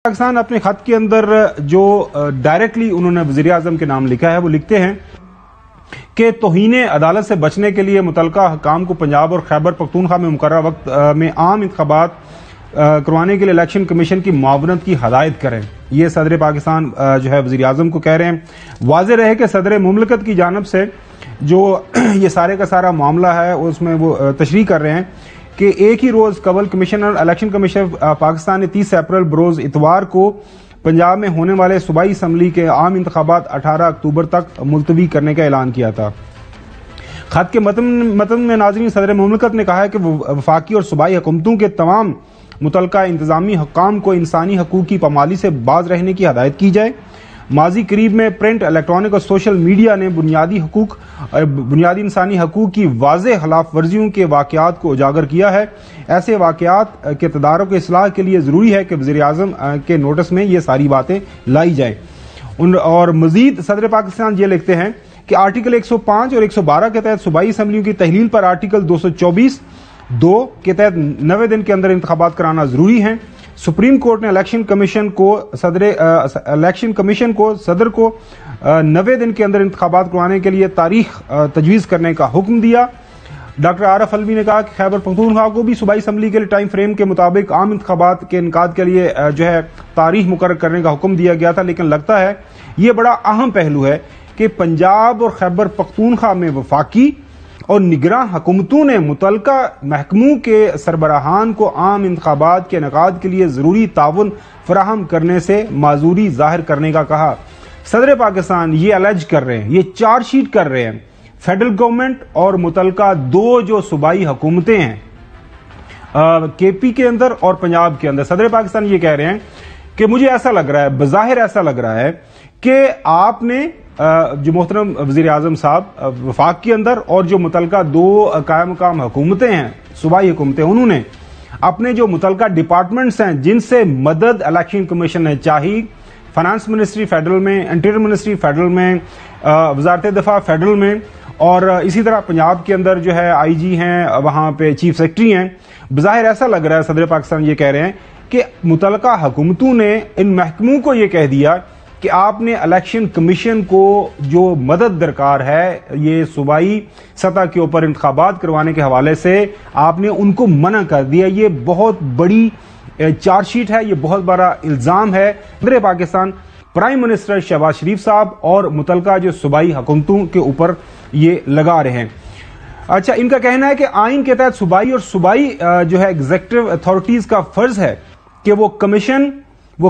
पाकिस्तान अपने खत के अंदर जो डायरेक्टली उन्होंने वज़ीर आज़म के नाम लिखा है वो लिखते हैं कि तौहीन अदालत से बचने के लिए मुतलका हकाम को पंजाब और खैबर पख्तूनख्वा में मुकर्रर वक्त में आम इंतखाबात करवाने के लिए इलेक्शन कमीशन की मुआवनत की हदायत करें। ये सदर पाकिस्तान जो है वज़ीर आज़म को कह रहे हैं। वाज़ेह रहे कि सदर मुमलकत की जानिब से जो ये सारे का सारा मामला है उसमें वो तशरीह कर रहे हैं कि एक ही रोज कबल कमिश्नर इलेक्शन कमीशन पाकिस्तान ने 30 अप्रैल बरोज इतवार को पंजाब में होने वाले सूबाई असम्बली के आम इंतखाबात 18 अक्टूबर तक मुलतवी करने का ऐलान किया था। खत के मतन में नाज़रीन सदर मुमलकत ने कहा है कि वफाकी और सूबाई हुकूमतों के तमाम मुतलका इंतजामी हुक्काम को इंसानी हकूक़ की पामाली से बाज रहने की हदायत की जाए। माजी करीब में प्रिंट, इलेक्ट्रॉनिक और सोशल मीडिया ने बुनियादी इंसानी हकूक़ की वाज़ेह खिलाफ वर्जियों के वाक़यात को उजागर किया है। ऐसे वाक़यात के तदारुक इस्लाह के लिए ज़रूरी है कि वज़ीर आज़म के नोटिस में ये सारी बातें लाई जाए। और मज़ीद सदर पाकिस्तान ये लिखते हैं कि आर्टिकल 105 और 112 के तहत सूबाई असम्बलियों की तहलील पर आर्टिकल 224(2) के तहत 90 दिन के अंदर इंतखाबात कराना ज़रूरी है। सुप्रीम कोर्ट ने इलेक्शन कमीशन को सदर को 90 दिन के अंदर इंतखाबात करवाने के लिए तारीख तजवीज़ करने का हुक्म दिया। डॉक्टर आरफ अलवी ने कहा कि खैबर पख्तूनख्वा को भी सूबाई असम्बली के लिए टाइम फ्रेम के मुताबिक आम इंतखाबात के इनकाद के लिए जो है तारीख मुकर्रर करने का हुक्म दिया गया था, लेकिन लगता है ये बड़ा अहम पहलू है कि पंजाब और खैबर पख्तूनख्वा में वफाकी और निगरां हुकूमतों ने मुतलका महकमों के सरबराहान को आम इंतखाबात के इनकाद के लिए ज़रूरी ताउन फराहम करने से माजूरी जाहिर करने का कहा। सदर पाकिस्तान ये अलज कर रहे हैं, ये चार्जशीट कर रहे हैं फेडरल गवर्नमेंट और मुतलका दो जो सूबाई हुकूमतें हैं केपी के अंदर और पंजाब के अंदर। सदर पाकिस्तान ये कह रहे हैं कि मुझे ऐसा लग रहा है, बज़ाहिर ऐसा लग रहा है कि आपने जो मोहतरम वज़ीर आज़म साहब वफाक के अंदर और जो मुतलका दो कायम मकाम हुकूमतें हैं सूबाई हुकूमतें, उन्होंने अपने जो मुतलका डिपार्टमेंट्स हैं जिनसे मदद इलेक्शन कमीशन ने चाही, फाइनेंस मिनिस्ट्री फेडरल में, इंटीरियर मिनिस्ट्री फेडरल में, वजारत दफा फेडरल में, और इसी तरह पंजाब के अंदर जो है IG हैं, वहां पे चीफ सेक्रेटरी हैं। बज़ाहिर ऐसा लग रहा है सदर पाकिस्तान ये कह रहे हैं कि मुतलका हुकूमतों ने इन महकमों को ये कह दिया कि आपने इलेक्शन कमीशन को जो मदद दरकार है ये सूबाई सतह के ऊपर इंतखाबात करवाने के हवाले से आपने उनको मना कर दिया। ये बहुत बड़ी चार्जशीट है, ये बहुत बड़ा इल्जाम है सदर पाकिस्तान प्राइम मिनिस्टर शहबाज शरीफ साहब और मुतलका जो सूबाई हुकूमतों के ऊपर ये लगा रहे हैं। अच्छा, इनका कहना है कि आइन के तहत सूबाई और सूबाई जो है एग्जीक्यूटिव अथॉरिटीज का फर्ज है कि वो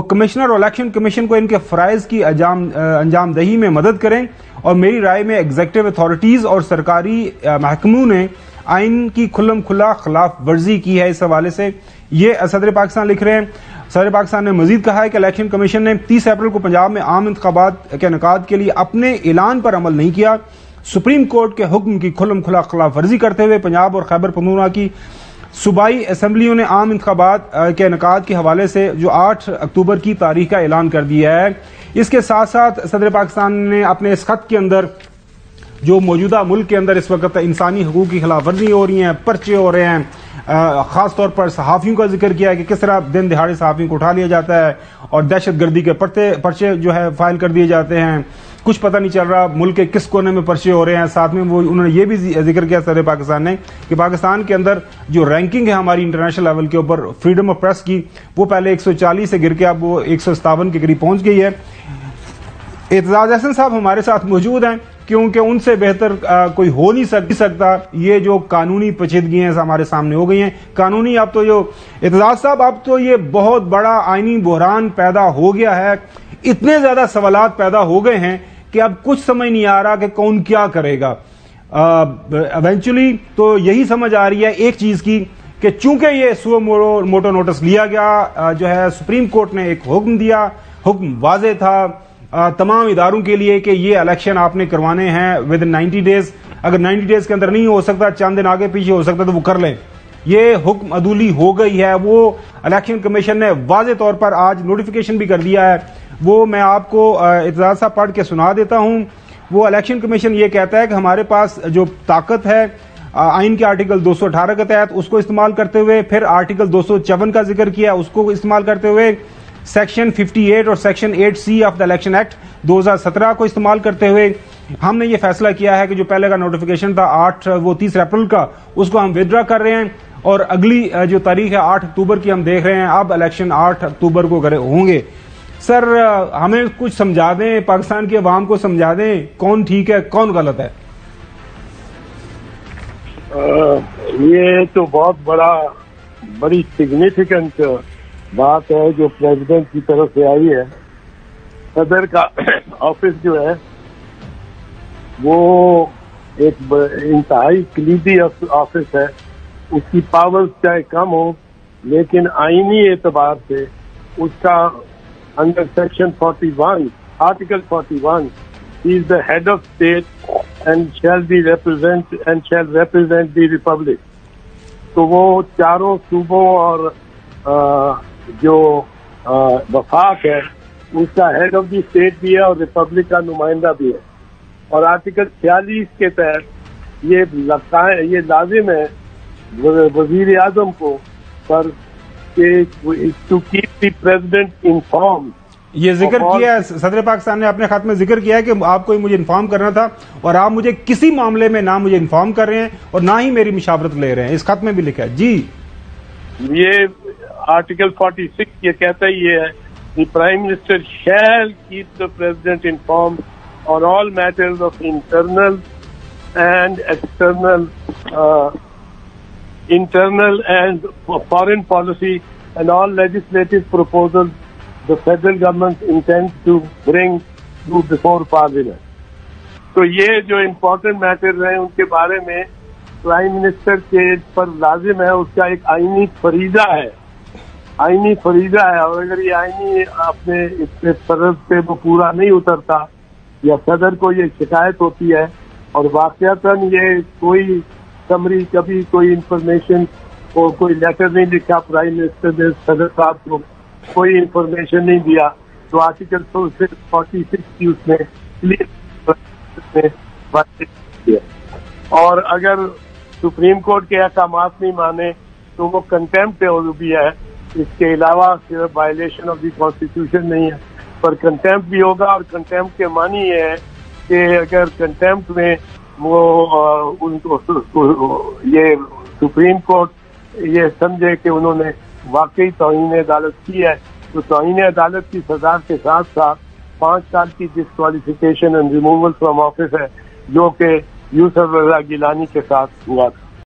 कमिश्नर और इलेक्शन कमीशन को इनके फराइज की अंजाम दही में मदद करें, और मेरी राय में एग्जीक्यूटिव अथॉरिटीज और सरकारी महकमों ने आइन की खुल्लम खुला खिलाफ वर्जी की है। इस हवाले से ये सदर पाकिस्तान लिख रहे हैं। सदर पाकिस्तान ने मजीद कहा है कि इलेक्शन कमीशन ने 30 अप्रैल को पंजाब में आम इंतखाबात के इनेकाद के लिए अपने ऐलान पर अमल नहीं किया। सुप्रीम कोर्ट के हुक्म की खुल्लम खुला खिलाफ वर्जी करते हुए पंजाब और खैबर पख्तूनख्वा की सूबाई असम्बलियों ने आम इंतखाबात के इनेकाद के हवाले से जो 8 अक्टूबर की तारीख का ऐलान कर दिया है। इसके साथ साथ सदर पाकिस्तान ने अपने इस खत के अंदर जो मौजूदा मुल्क के अंदर इस वक्त इंसानी हकूक़ की खिलाफ वर्जी हो रही हैं, पर्चे हो रहे हैं, खास तौर पर सहाफ़ियों का जिक्र किया है कि किस तरह दिन दिहाड़े सहाफ़ियों को उठा लिया जाता है और दहशत गर्दी के पर्चे जो है फाइल कर दिए जाते हैं। कुछ पता नहीं चल रहा मुल्क के किस कोने में पर्चे हो रहे हैं। साथ में वो उन्होंने ये भी जिक्र किया सदर पाकिस्तान ने कि पाकिस्तान के अंदर जो रैंकिंग है हमारी इंटरनेशनल लेवल के ऊपर फ्रीडम ऑफ प्रेस की, वो पहले 140 से गिर के अब वो 157 के करीब पहुंच गई है। एतजाज अहसन साहब हमारे साथ मौजूद हैं क्योंकि उनसे बेहतर कोई हो नहीं सकता। ये जो कानूनी पेचीदगियां हमारे सामने हो गई हैं कानूनी, अब तो जो एतजाज साहब अब तो ये बहुत बड़ा आईनी बहरान पैदा हो गया है, इतने ज्यादा सवालात पैदा हो गए हैं कि अब कुछ समझ नहीं आ रहा कि कौन क्या करेगा। इवेंचुअली तो यही समझ आ रही है एक चीज की कि चूंकि ये सुओ मोटो नोटिस लिया गया, जो है सुप्रीम कोर्ट ने एक हुक्म दिया, हुक्म वाज़ेह था तमाम इदारों के लिए कि ये इलेक्शन आपने करवाने हैं विद 90 डेज। अगर 90 डेज के अंदर नहीं हो सकता, चंद दिन आगे पीछे हो सकता, तो वो कर लें। ये हुक्म अदूली हो गई है। वो इलेक्शन कमीशन ने वाज़ेह तौर पर आज नोटिफिकेशन भी कर दिया है, वो मैं आपको इत्तज़ाज़ साहब पढ़ के सुना देता हूं। वो इलेक्शन कमीशन ये कहता है कि हमारे पास जो ताकत है आइन के आर्टिकल 218 के तहत उसको इस्तेमाल करते हुए, फिर आर्टिकल 254 का जिक्र किया उसको इस्तेमाल करते हुए सेक्शन 58 और section 8C of the election act 2017 को इस्तेमाल करते हुए हमने ये फैसला किया है कि जो पहले का नोटिफिकेशन था 30 अप्रैल का, उसको हम विदड्रॉ कर रहे हैं और अगली जो तारीख है 8 अक्टूबर की हम देख रहे हैं। अब इलेक्शन 8 अक्टूबर को होंगे। सर, हमें कुछ समझा दें, पाकिस्तान की अवाम को समझा दें कौन ठीक है कौन गलत है। ये तो बहुत बड़ी सिग्निफिकेंट बात है जो प्रेसिडेंट की तरफ से आई है। सदर का ऑफिस जो है वो एक इंतहाई कलीदी ऑफिस है। उसकी पावर्स चाहे कम हो, लेकिन आईनी एतबार से उसका under section 41, article 41, he is the head of state and shall represent the republic। तो वो चारों सूबों और जो वफाक है उसका हेड ऑफ द स्टेट भी है और रिपब्लिक का नुमाइंदा भी है। और आर्टिकल 46 के तहत ये लाजिम है वजीर आजम को पर to keep the president inform. ये जिक्र किया है सदर पाकिस्तान ने अपने खत में जिक्र किया है कि आपको मुझे इन्फॉर्म करना था और आप मुझे किसी मामले में ना मुझे इन्फॉर्म कर रहे हैं और ना ही मेरी मुशावरत ले रहे हैं। इस खत में भी लिखा है जी। ये आर्टिकल 46 ये कहता ही ये है The Prime Minister shall keep the President informed on all matters of internal and foreign policy and all legislative proposals the federal government intends to bring before Parliament। तो ये जो इम्पोर्टेंट मैटर्स हैं उनके बारे में प्राइम मिनिस्टर के पर लाजिम है, उसका एक आईनी फरीजा है और अगर ये आईनी अपने इसके फर्ज पे वो पूरा नहीं उतरता या सदर को ये शिकायत होती है और वाकयातन ये कोई समरी कभी कोई इंफॉर्मेशन और कोई लेटर नहीं लिखा प्राइम मिनिस्टर ने सदर साहब को कोई इंफॉर्मेशन नहीं दिया, तो आर्टिकल 46 की उसने क्लियर और अगर सुप्रीम कोर्ट के अहकामात नहीं माने तो वो कंटेम्प्ट भी है। इसके अलावा सिर्फ वायलेशन ऑफ द कॉन्स्टिट्यूशन नहीं है, पर कंटेम्प्ट भी होगा। और कंटेम्प्ट के मानी ये है कि अगर कंटेम्प्ट में वो उनको ये सुप्रीम कोर्ट ये समझे कि उन्होंने वाकई तौहीन अदालत की है, तो तौहीन अदालत की सजा के साथ साथ 5 साल की disqualification and removal from office है, जो कि यूसुफ रजा गिलानी के साथ हुआ था।